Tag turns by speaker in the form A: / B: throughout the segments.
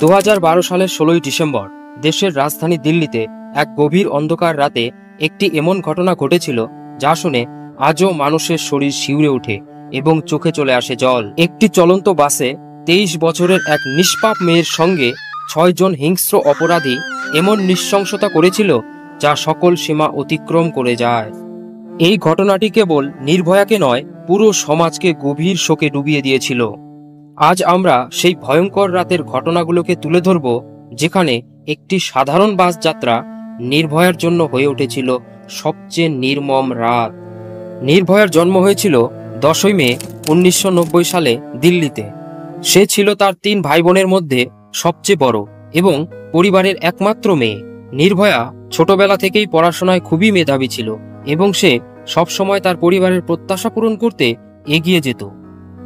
A: 2012 সালের 16ই ডিসেম্বর দেশের রাজধানী দিল্লিতে এক গভীর অন্ধকার রাতে একটি এমন ঘটনা ঘটেছিল যা শুনে আজও মানুষের শরীর শিউরে ওঠে এবং চোখে চলে আসে জল। একটি চলন্ত বাসে 23 বছরের এক নিষ্পাপ মেয়ের সঙ্গে 6 জন হিংস্র অপরাধী এমন নৃশংসতা করেছিল যা সকল সীমা অতিক্রম করে যায়। এই ঘটনাটি কেবল নির্ভয়াকে নয়, পুরো সমাজকে গভীর শোকে ডুবিয়ে দিয়েছিল। আজ আমরা সেই ভয়ঙ্কর রাতের ঘটনাগুলোকে তুলে ধরব, যেখানে একটি সাধারণ বাস যাত্রা নির্ভয়ার জন্য হয়ে উঠেছিল সবচেয়ে নির্মম রাত। নির্ভয়ার জন্ম হয়েছিল 10ই মে 1990 সালে দিল্লিতে। সে ছিল তার 3 ভাই বোনের মধ্যে সবচেয়ে বড় এবং পরিবারের একমাত্র মেয়ে। নির্ভয়া ছোটবেলা থেকেই পড়াশোনায় খুবই মেধাবী ছিল এবং সে সবসময় তার পরিবারের প্রত্যাশা পূরণ করতে এগিয়ে যেত।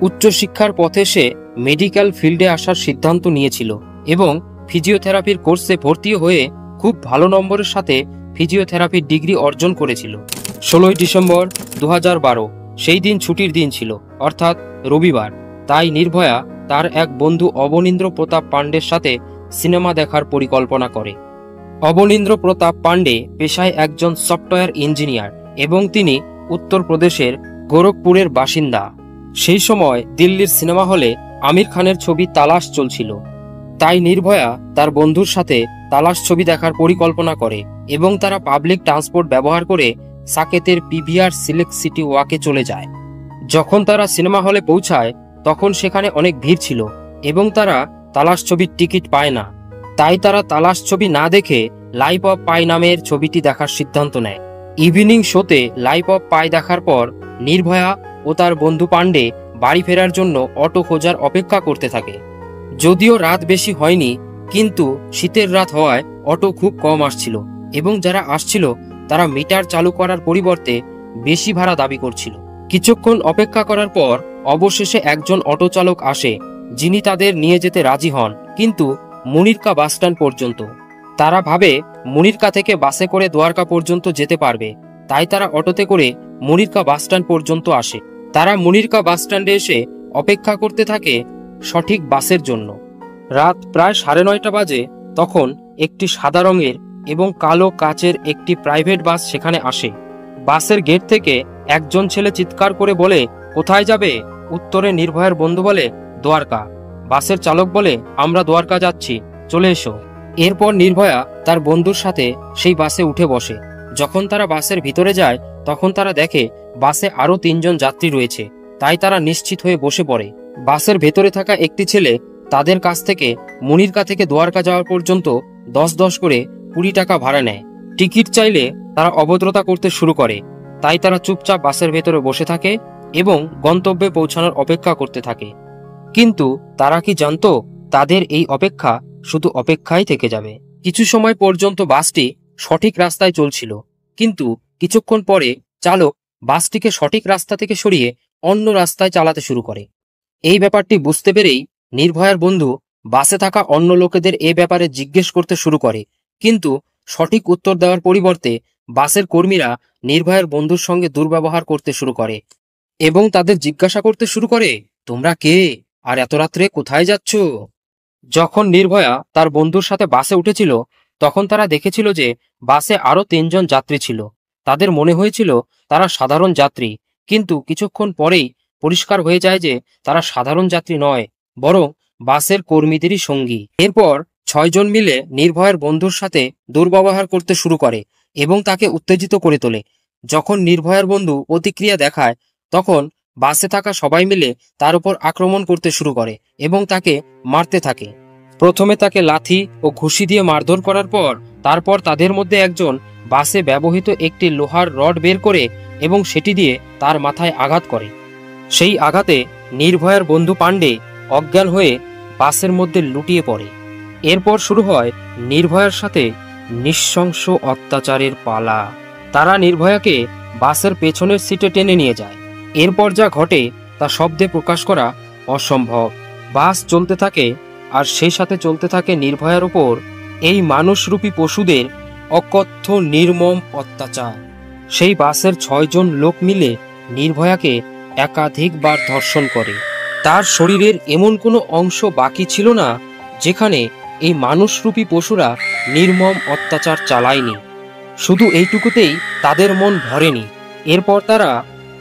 A: উচ্চশিক্ষার পথে সে মেডিকেল ফিল্ডে আসার সিদ্ধান্ত নিয়েছিল এবং ফিজিওথেরাপির কোর্সে ভর্তি হয়ে খুব ভালো নম্বরের সাথে ফিজিওথেরাপির ডিগ্রি অর্জন করেছিল। 16ই ডিসেম্বর 2012 সেই দিন ছুটির দিন ছিল, অর্থাৎ রবিবার। তাই নির্ভয়া তার এক বন্ধু অবনীন্দ্র প্রতাপ পাণ্ডের সাথে সিনেমা দেখার পরিকল্পনা করে। অবনীন্দ্র প্রতাপ পাণ্ডে পেশায় একজন সফটওয়্যার ইঞ্জিনিয়ার এবং তিনি উত্তরপ্রদেশের গোরখপুরের বাসিন্দা। সেই সময় দিল্লির সিনেমা হলে আমির খানের ছবি তালাশ চলছিল। তাই নির্ভয়া তার বন্ধুর সাথে তালাশ ছবি দেখার পরিকল্পনা করে এবং তারা পাবলিক ট্রান্সপোর্ট ব্যবহার করে সাকেতের পিভিআর সিলেক্ট সিটি ওয়াকে চলে যায়। যখন তারা সিনেমা হলে পৌঁছায় তখন সেখানে অনেক ভিড় ছিল এবং তারা তালাশ ছবির টিকিট পায় না। তাই তারা তালাশ ছবি না দেখে লাইফ অফ পাই নামের ছবিটি দেখার সিদ্ধান্ত নেয়। ইভিনিং শোতে লাইফ অফ পাই দেখার পর নির্ভয়া ও তার বন্ধু পাণ্ডে বাড়ি ফেরার জন্য অটো খোঁজার অপেক্ষা করতে থাকে। যদিও রাত বেশি হয়নি, কিন্তু শীতের রাত হওয়ায় অটো খুব কম আসছিল এবং যারা আসছিল তারা মিটার চালু করার পরিবর্তে বেশি ভাড়া দাবি করছিল। কিছুক্ষণ অপেক্ষা করার পর অবশেষে একজন অটো চালক আসে, যিনি তাদের নিয়ে যেতে রাজি হন, কিন্তু মুনিরকা বাসস্ট্যান্ড পর্যন্ত। তারা ভাবে মুনিরকা থেকে বাসে করে দ্বারকা পর্যন্ত যেতে পারবে, তাই তারা অটোতে করে মুনিরকা বাসস্ট্যান্ড পর্যন্ত আসে। তারা মুনিরকা বাসস্ট্যান্ডে এসে অপেক্ষা করতে থাকে সঠিক বাসের জন্য। রাত প্রায় 9:30 বাজে তখন একটি সাদা রঙের এবং কালো কাচের একটি প্রাইভেট বাস সেখানে আসে। বাসের গেট থেকে একজন ছেলে চিৎকার করে বলে, কোথায় যাবে? উত্তরে নির্ভয়ার বন্ধু বলে, দ্বারকা। বাসের চালক বলে, আমরা দ্বারকা যাচ্ছি, চলে এসো। এরপর নির্ভয়া তার বন্ধুর সাথে সেই বাসে উঠে বসে। যখন তারা বাসের ভিতরে যায় তখন তারা দেখে বাসে আরো 3 জন যাত্রী রয়েছে, তাই তারা নিশ্চিত হয়ে বসে পড়ে। বাসের ভেতরে থাকা একটি ছেলে তাদের কাছ থেকে মুনিরকা থেকে দ্বারকা যাওয়ার পর্যন্ত 10 করে 20 টাকা ভাড়া নেয়। টিকিট চাইলে তারা অভদ্রতা করতে শুরু করে, তাই তারা চুপচাপ বাসের ভেতরে বসে থাকে এবং গন্তব্যে পৌঁছানোর অপেক্ষা করতে থাকে। কিন্তু তারা কি জানতো তাদের এই অপেক্ষা শুধু অপেক্ষাই থেকে যাবে। কিছু সময় পর্যন্ত বাসটি সঠিক রাস্তায় চলছিল, কিন্তু কিছুক্ষণ পরে চালক বাসটিকে সঠিক রাস্তা থেকে সরিয়ে অন্য রাস্তায় চালাতে শুরু করে। এই ব্যাপারটি বুঝতে পেরেই নির্ভয়ার বন্ধু বাসে থাকা অন্য লোকেদের এ ব্যাপারে জিজ্ঞেস করতে শুরু করে, কিন্তু সঠিক উত্তর দেওয়ার পরিবর্তে বাসের কর্মীরা নির্ভয়ার বন্ধুর সঙ্গে দুর্ব্যবহার করতে শুরু করে এবং তাদের জিজ্ঞাসা করতে শুরু করে, তোমরা কে আর এত রাত্রে কোথায় যাচ্ছ? যখন নির্ভয়া তার বন্ধুর সাথে বাসে উঠেছিল তখন তারা দেখেছিল যে বাসে আরো 3 জন যাত্রী ছিল। তাদের মনে হয়েছিল তারা সাধারণ যাত্রী, কিন্তু কিছুক্ষণ পরেই পরিষ্কার হয়ে যায় যে তারা সাধারণ যাত্রী নয়, বরং বাসের কর্মীদেরই সঙ্গী। এরপর 6 জন মিলে নির্ভয়ার বন্ধুর সাথে দুর্ব্যবহার করতে শুরু করে এবং তাকে উত্তেজিত করে তোলে। যখন নির্ভয়ার বন্ধু প্রতিক্রিয়া দেখায় তখন বাসে থাকা সবাই মিলে তার উপর আক্রমণ করতে শুরু করে এবং তাকে মারতে থাকে। প্রথমে তাকে লাথি ও ঘুষি দিয়ে মারধর করার পর তারপর তাদের মধ্যে একজন বাসে ব্যবহৃত একটি লোহার রড বের করে এবং সেটি দিয়ে তার মাথায় আঘাত করে। সেই আঘাতে নির্ভয়ার বন্ধু পাণ্ডে অজ্ঞান হয়ে বাসের মধ্যে লুটিয়ে পড়ে। এরপর শুরু হয় নির্ভয়ার সাথে নৃশংস অত্যাচারের পালা। তারা নির্ভয়াকে বাসের পেছনের সিটে টেনে নিয়ে যায়। এরপর যা ঘটে তা শব্দে প্রকাশ করা অসম্ভব। বাস চলতে থাকে আর সেই সাথে চলতে থাকে নির্ভয়ার উপর এই মানুষরূপী পশুদের অকথ্য নির্মম অত্যাচার। সেই বাসের 6 জন লোক মিলে নির্ভয়াকে একাধিকবার ধর্ষণ করে। তার শরীরের এমন কোনো অংশ বাকি ছিল না যেখানে এই মানুষরূপী পশুরা নির্মম অত্যাচার চালায়নি। শুধু এইটুকুতেই তাদের মন ভরেনি। এরপর তারা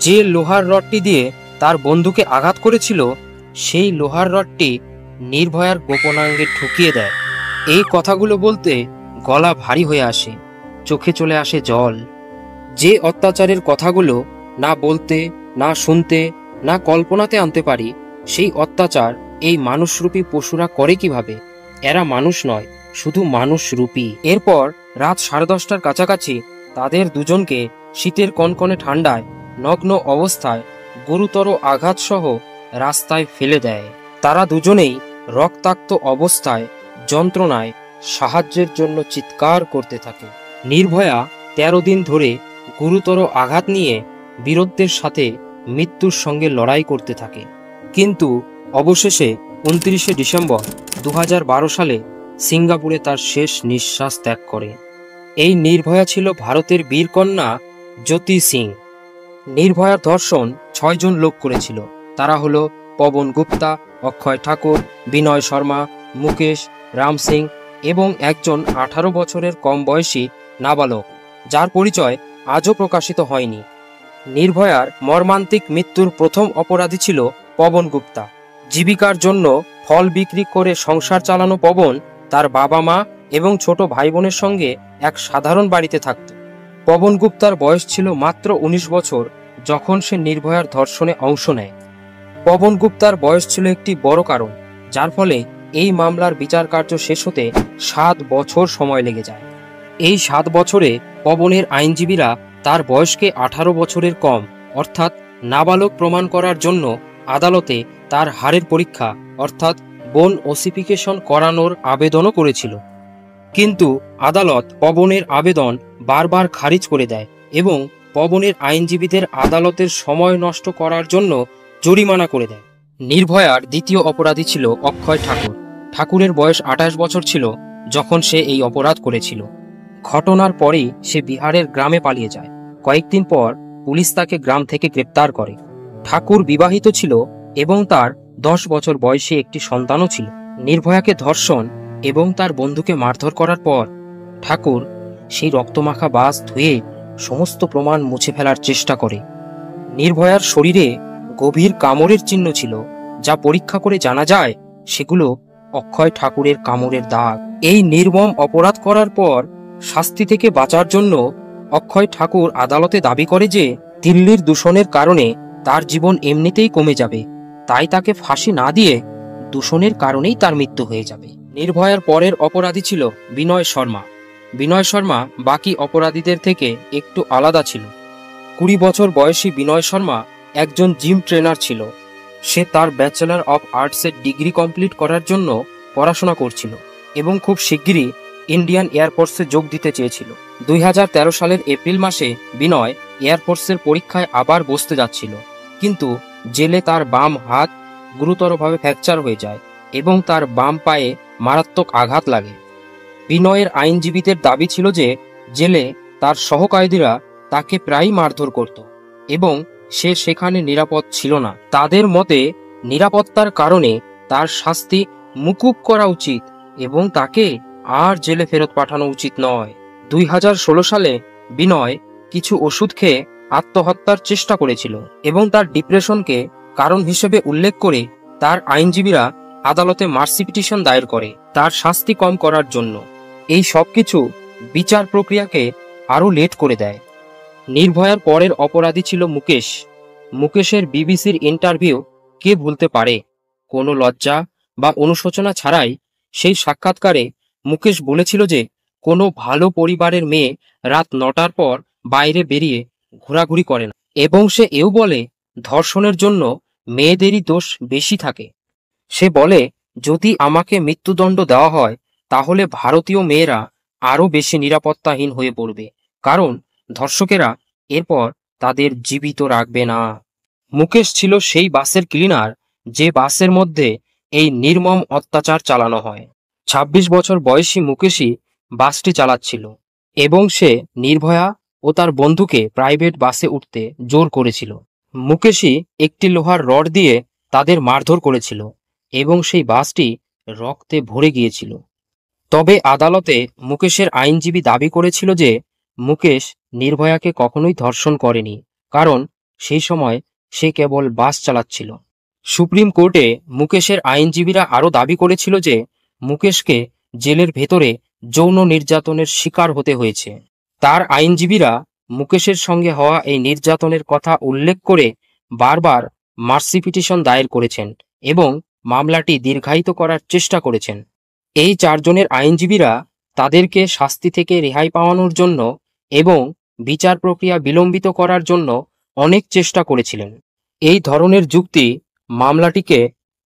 A: যে লোহার রডটি দিয়ে তার বন্ধুকে আঘাত করেছিল, সেই লোহার রডটি নির্ভয়ার গোপনাঙ্গে ঢুকিয়ে দেয়। এই কথাগুলো বলতে গলা ভারী হয়ে আসে, চোখে চলে আসে জল। যে অত্যাচারের কথাগুলো না বলতে, না শুনতে, না কল্পনাতে আনতে পারি, সেই অত্যাচার এই মানুষরূপী পশুরা করে কিভাবে? এরা মানুষ নয়, শুধু মানুষরূপী। এরপর রাত 10:30টার কাছাকাছি তাদের দুজনকে শীতের কনকনে ঠান্ডায় নগ্ন অবস্থায় গুরুতর আঘাতসহ রাস্তায় ফেলে দেয়। তারা দুজনেই রক্তাক্ত অবস্থায় যন্ত্রণায় সাহায্যের জন্য চিৎকার করতে থাকে। নির্ভয়া 13 দিন ধরে গুরুতর আঘাত নিয়ে বীরত্বের সাথে মৃত্যুর সঙ্গে লড়াই করতে থাকে, কিন্তু অবশেষে 29শে ডিসেম্বর 2012 সালে সিঙ্গাপুরে তার শেষ নিঃশ্বাস ত্যাগ করে। এই নির্ভয়া ছিল ভারতের বীরকন্যা জ্যোতি সিং। নির্ভয়ার ধর্ষণ 6 জন লোক করেছিল। তারা হলো পবন গুপ্তা, অক্ষয় ঠাকুর, বিনয় শর্মা, মুকেশ, রাম সিং এবং একজন 18 বছরের কম বয়সী নাবালক, যার পরিচয় আজও প্রকাশিত হয়নি। নির্ভয়ার মর্মান্তিক মৃত্যুর প্রথম অপরাধী ছিল পবন গুপ্তা। জীবিকার জন্য ফল বিক্রি করে সংসার চালানো পবন তার বাবা মা এবং ছোট ভাই বোনের সঙ্গে এক সাধারণ বাড়িতে থাকত। পবন গুপ্তার বয়স ছিল মাত্র 19 বছর যখন সে নির্ভয়ার ধর্ষণে অংশ নেয়। পবন গুপ্তার বয়স ছিল একটি বড় কারণ, যার ফলে এই মামলার বিচার কার্য শেষ হতে 7 বছর সময় লেগে যায়। এই 7 বছরে পবনের আইনজীবীরা তার বয়সকে 18 বছরের কম অর্থাৎ নাবালক প্রমাণ করার জন্য আদালতে তার হাড়ের পরীক্ষা অর্থাৎ বোন ওসিফিকেশন করানোর আবেদনও করেছিল, কিন্তু আদালত পবনের আবেদন বারবার খারিজ করে দেয় এবং পবনের আইনজীবীদের আদালতের সময় নষ্ট করার জন্য জরিমানা করে দেয়। নির্ভয়ার দ্বিতীয় অপরাধী ছিল অক্ষয় ঠাকুর। ঠাকুরের বয়স 28 বছর ছিল যখন সে এই অপরাধ করেছিল। ঘটনার পরেই সে বিহারের গ্রামে পালিয়ে যায়। কয়েকদিন পর পুলিশ তাকে গ্রাম থেকে গ্রেপ্তার করে। ঠাকুর বিবাহিত ছিল এবং তার 10 বছর বয়সী একটি সন্তানও ছিল। নির্ভয়াকে ধর্ষণ এবং তার বন্ধুকে মারধর করার পর ঠাকুর সেই রক্তমাখা বাস ধুয়ে সমস্ত প্রমাণ মুছে ফেলার চেষ্টা করে। নির্ভয়ার শরীরে গভীর কামড়ের চিহ্ন ছিল, যা পরীক্ষা করে জানা যায় সেগুলো অক্ষয় ঠাকুরের কামড়ের দাগ। এই নির্মম অপরাধ করার পর শাস্তি থেকে বাঁচার জন্য অক্ষয় ঠাকুর আদালতে দাবি করে যে দিল্লির দূষণের কারণে তার জীবন এমনিতেই কমে যাবে, তাই তাকে ফাঁসি না দিয়ে দূষণের কারণেই তার মৃত্যু হয়ে যাবে। নির্ভয়ার পরের অপরাধী ছিল বিনয় শর্মা। বিনয় শর্মা বাকি অপরাধীদের থেকে একটু আলাদা ছিল। 20 বছর বয়সী বিনয় শর্মা একজন জিম ট্রেনার ছিল। সে তার ব্যাচেলর অফ আর্টসের ডিগ্রি কমপ্লিট করার জন্য পড়াশোনা করছিল এবং খুব শিগগিরই ইন্ডিয়ান এয়ারফোর্সে যোগ দিতে চেয়েছিল। 2013 সালের এপ্রিল মাসে বিনয় এয়ারফোর্সের পরীক্ষায় আবার বসতে যাচ্ছিল, কিন্তু জেলে তার বাম হাত গুরুতরভাবে ফ্র্যাকচার হয়ে যায় এবং তার বাম পায়ে মারাত্মক আঘাত লাগে। বিনয়ের আইনজীবীদের দাবি ছিল যে জেলে তার সহকয়েদিরা তাকে প্রায়ই মারধর করত এবং সে সেখানে নিরাপদ ছিল না। তাদের মতে নিরাপত্তার কারণে তার শাস্তি মুকুব করা উচিত এবং তাকে আর জেলে ফেরত পাঠানো উচিত নয়। 2016 সালে বিনয় কিছু ওষুধ খেয়ে আত্মহত্যার চেষ্টা করেছিল এবং তার ডিপ্রেশনকে কারণ হিসেবে উল্লেখ করে তার আইনজীবীরা আদালতে মার্সি পিটিশন দায়ের করে তার শাস্তি কম করার জন্য। এই সবকিছু বিচার প্রক্রিয়াকে আরো লেট করে দেয়। নির্ভয়ার পরের অপরাধী ছিল মুকেশ। মুকেশের বিবিসির ইন্টারভিউ কে ভুলতে পারে? কোনো লজ্জা বা অনুশোচনা ছাড়াই সেই সাক্ষাৎকারে মুকেশ বলেছিল যে কোনো ভালো পরিবারের মেয়ে রাত 9টার পর বাইরে বেরিয়ে ঘোরাঘুরি করে না, এবং সে এও বলে ধর্ষণের জন্য মেয়েদেরই দোষ বেশি থাকে। সে বলে, যদি আমাকে মৃত্যুদণ্ড দেওয়া হয় তাহলে ভারতীয় মেয়েরা আরও বেশি নিরাপত্তাহীন হয়ে পড়বে, কারণ ধর্ষকেরা এরপর তাদের জীবিত রাখবে না। মুকেশ ছিল সেই বাসের ক্লিনার যে বাসের মধ্যে এই নির্মম অত্যাচার চালানো হয়। 26 বছর বয়সী মুকেশই বাসটি চালাচ্ছিল এবং সে নির্ভয়া ও তার বন্ধুকে প্রাইভেট বাসে উঠতে জোর করেছিল। মুকেশই একটি লোহার রড দিয়ে তাদের মারধর করেছিল এবং সেই বাসটি রক্তে ভরে গিয়েছিল। তবে আদালতে মুকেশের আইনজীবী দাবি করেছিল যে মুকেশ নির্ভয়াকে কখনোই ধর্ষণ করেনি, কারণ সেই সময় সে কেবল বাস চালাচ্ছিল। সুপ্রিম কোর্টে মুকেশের আইনজীবীরা আরও দাবি করেছিল যে মুকেশকে জেলের ভেতরে যৌন নির্যাতনের শিকার হতে হয়েছে। তার আইনজীবীরা মুকেশের সঙ্গে হওয়া এই নির্যাতনের কথা উল্লেখ করে বারবার মার্সি পিটিশন দায়ের করেছেন এবং মামলাটি দীর্ঘায়িত করার চেষ্টা করেছেন। এই চারজনের আইনজীবীরা তাদেরকে শাস্তি থেকে রেহাই পাওয়ানোর জন্য এবং বিচার প্রক্রিয়া বিলম্বিত করার জন্য অনেক চেষ্টা করেছিলেন। এই ধরনের যুক্তি মামলাটিকে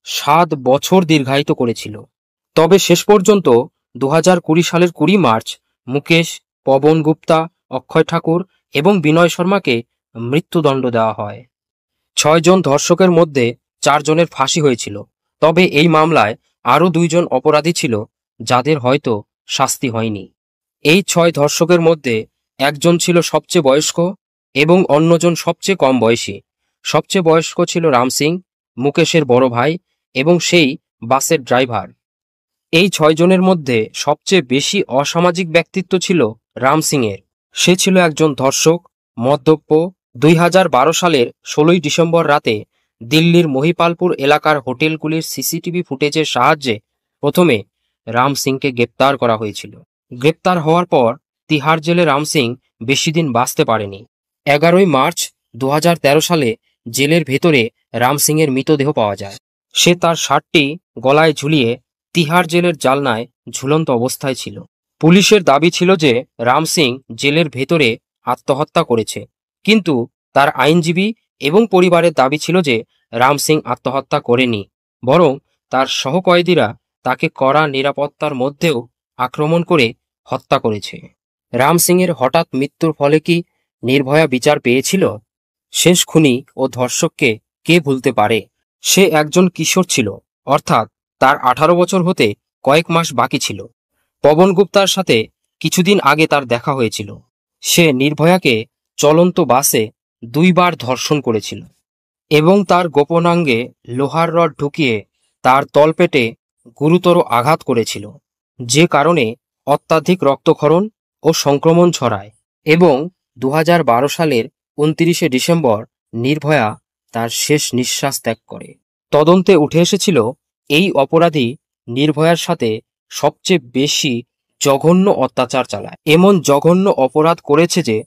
A: 7 বছর দীর্ঘায়িত করেছিল। তবে শেষ পর্যন্ত 2020 সালের 20 মার্চ মুকেশ, পবন গুপ্তা, অক্ষয় ঠাকুর এবং বিনয় শর্মাকে মৃত্যুদণ্ড দেওয়া হয়। 6 জন ধর্ষকের মধ্যে 4 জনের ফাঁসি হয়েছিল। তবে এই মামলায় আরও 2 জন অপরাধী ছিল যাদের হয়তো শাস্তি হয়নি। এই 6 ধর্ষকের মধ্যে একজন ছিল সবচেয়ে বয়স্ক এবং অন্যজন সবচেয়ে কম বয়সী। সবচেয়ে বয়স্ক ছিল রাম সিং, মুকেশের বড় ভাই, এবং সেই বাসের ড্রাইভার। এই 6 জনের মধ্যে সবচেয়ে বেশি অসামাজিক ব্যক্তিত্ব ছিল রাম সিংয়ের। সে ছিল একজন ধর্ষক, মদ্যপ। 2012 সালের 16 ডিসেম্বর রাতে দিল্লির মহিপালপুর এলাকার হোটেলগুলির সিসিটিভি ফুটেজের সাহায্যে প্রথমে রাম সিংকে গ্রেপ্তার করা হয়েছিল। গ্রেপ্তার হওয়ার পর তিহার জেলে রাম সিং বেশি দিন বাঁচতে পারেনি। 11 মার্চ 2013 সালে জেলের ভেতরে রাম সিংয়ের মৃতদেহ পাওয়া যায়। সে তার শার্টটি গলায় ঝুলিয়ে তিহার জেলের জালনায় ঝুলন্ত অবস্থায় ছিল। পুলিশের দাবি ছিল যে রাম সিং জেলের ভেতরে আত্মহত্যা করেছে, কিন্তু তার আইনজীবী এবং পরিবারের দাবি ছিল যে রাম সিং আত্মহত্যা করেনি, বরং তার সহকয়েদিরা তাকে কড়া নিরাপত্তার মধ্যেও আক্রমণ করে হত্যা করেছে। রাম সিংয়ের হঠাৎ মৃত্যুর ফলে কি নির্ভয়া বিচার পেয়েছিল? শেষ খুনি ও ধর্ষককে কে ভুলতে পারে? সে একজন কিশোর ছিল, অর্থাৎ তার 18 বছর হতে কয়েক মাস বাকি ছিল। পবন গুপ্তার সাথে কিছুদিন আগে তার দেখা হয়েছিল। সে নির্ভয়াকে চলন্ত বাসে 2 বার ধর্ষণ করেছিল এবং তার গোপনাঙ্গে লোহার রড ঢুকিয়ে তার তলপেটে গুরুতর আঘাত করেছিল, যে কারণে অত্যাধিক রক্তক্ষরণ ও সংক্রমণ ছড়ায়। এবং 2012 সালের 29 ডিসেম্বর নির্ভয়া তার শেষ নিঃশ্বাস ত্যাগ করে। তদন্তে উঠে এসেছিল এই অপরাধী নির্ভয়ার সাথে সবচেয়ে বেশি জঘন্য অত্যাচার চালায়। এমন জঘন্য অপরাধ করেছে যে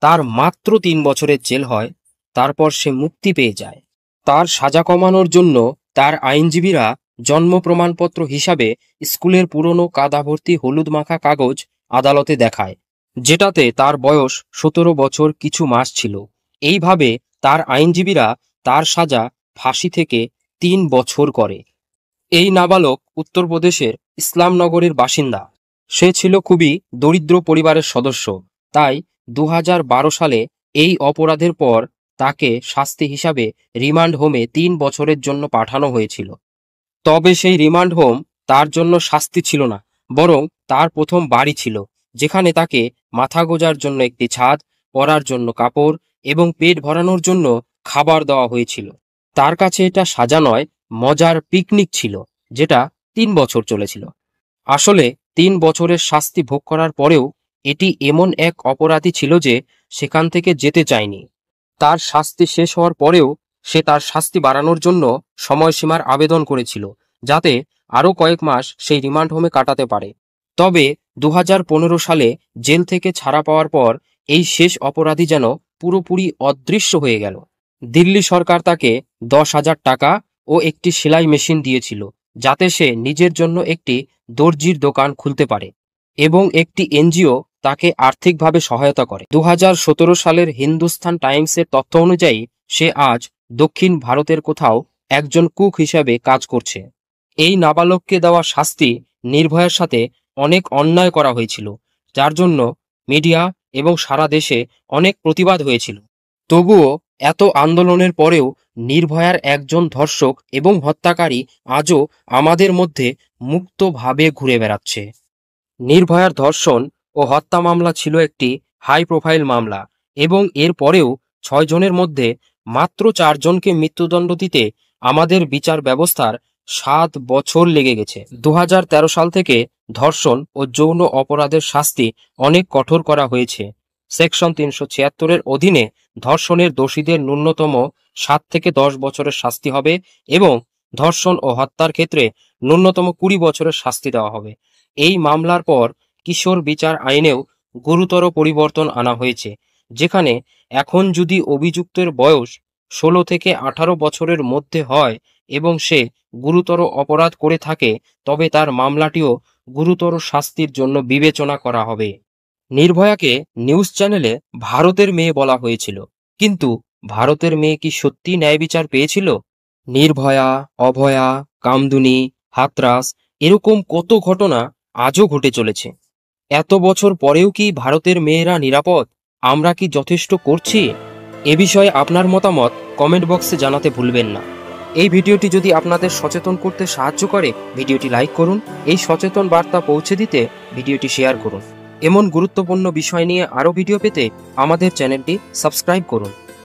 A: তার মাত্র 3 বছরের জেল হয়, তারপর সে মুক্তি পেয়ে যায়। তার সাজা কমানোর জন্য তার আইনজীবীরা জন্ম প্রমাণপত্র হিসাবে স্কুলের পুরনো কাদা ভর্তি হলুদ মাখা কাগজ আদালতে দেখায়, যেটাতে তার বয়স 17 বছর কিছু মাস ছিল। এইভাবে তার আইনজীবীরা তার সাজা ফাঁসি থেকে 3 বছর করে। এই নাবালক উত্তরপ্রদেশের ইসলামনগরের বাসিন্দা। সে ছিল খুবই দরিদ্র পরিবারের সদস্য, তাই 2012 সালে এই অপরাধের পর তাকে শাস্তি হিসাবে রিমান্ড হোমে 3 বছরের জন্য পাঠানো হয়েছিল। তবে সেই রিমান্ড হোম তার জন্য শাস্তি ছিল না, বরং তার প্রথম বাড়ি ছিল, যেখানে তাকে মাথা গোজার জন্য একটি ছাদ, পরার জন্য কাপড় এবং পেট ভরানোর জন্য খাবার দেওয়া হয়েছিল। তার কাছে এটা সাজা নয়, মজার পিকনিক ছিল, যেটা 3 বছর চলেছিল। আসলে 3 বছরের শাস্তি ভোগ করার পরেও এটি এমন এক অপরাধী ছিল যে সেখান থেকে যেতে চায়নি। তার শাস্তি শেষ হওয়ার পরেও সে তার শাস্তি বাড়ানোর জন্য সময়সীমার আবেদন করেছিল, যাতে আরও কয়েক মাস সেই রিমান্ড হোমে কাটাতে পারে। তবে 2015 সালে জেল থেকে ছাড়া পাওয়ার পর এই শেষ অপরাধী যেন পুরোপুরি অদৃশ্য হয়ে গেল। দিল্লি সরকার তাকে 10,000 টাকা ও একটি সেলাই মেশিন দিয়েছিল, যাতে সে নিজের জন্য একটি দর্জির দোকান খুলতে পারে, এবং একটি এনজিও তাকে আর্থিকভাবে সহায়তা করে। 2017 সালের হিন্দুস্তান টাইমসের তথ্য অনুযায়ী সে আজ দক্ষিণ ভারতের কোথাও একজন কুক হিসেবে কাজ করছে। এই নাবালককে দেওয়া শাস্তি নির্ভয়ার সাথে অনেক অন্যায় করা হয়েছিল, যার জন্য মিডিয়া এবং সারা দেশে অনেক প্রতিবাদ হয়েছিল। তবুও এত আন্দোলনের পরেও নির্ভয়ার একজন ধর্ষক এবং হত্যাকারী আজও আমাদের মধ্যে মুক্তভাবে ঘুরে বেড়াচ্ছে। নির্ভয়ার ধর্ষণ ও হত্যা মামলা ছিল একটি হাই প্রোফাইল মামলা, এবং এর পরেও 6 জনের মধ্যে মাত্র 4 জনকে মৃত্যুদণ্ড দিতে আমাদের বিচার ব্যবস্থার 7 বছর লেগে গেছে। 2013 সাল থেকে ধর্ষণ ও যৌন অপরাধের শাস্তি অনেক কঠোর করা হয়েছে। সেকশন 376-এর অধীনে ধর্ষণের দোষীদের ন্যূনতম 7 থেকে 10 বছরের শাস্তি হবে এবং ধর্ষণ ও হত্যার ক্ষেত্রে ন্যূনতম 20 বছরের শাস্তি দেওয়া হবে। এই মামলার পর কিশোর বিচার আইনেও গুরুতর পরিবর্তন আনা হয়েছে, যেখানে এখন যদি অভিযুক্তের বয়স 16 থেকে 18 বছরের মধ্যে হয় এবং সে গুরুতর অপরাধ করে থাকে, তবে তার মামলাটিও গুরুতর শাস্তির জন্য বিবেচনা করা হবে। নির্ভয়াকে নিউজ চ্যানেলে ভারতের মেয়ে বলা হয়েছিল, কিন্তু ভারতের মেয়ে কি সত্যি ন্যায় বিচার পেয়েছিল? নির্ভয়া, অভয়া, কামদুনি, হাতরাস এরকম কত ঘটনা আজও ঘটে চলেছে। এত বছর পরেও কি ভারতের মেয়েরা নিরাপদ? আমরা কি যথেষ্ট করছি? এ বিষয়ে আপনার মতামত কমেন্ট বক্সে জানাতে ভুলবেন না। এই ভিডিওটি যদি আপনাদের সচেতন করতে সাহায্য করে, ভিডিওটি লাইক করুন। এই সচেতন বার্তা পৌঁছে দিতে ভিডিওটি শেয়ার করুন। এমন গুরুত্বপূর্ণ বিষয় নিয়ে আরও ভিডিও পেতে আমাদের চ্যানেলটি সাবস্ক্রাইব করুন।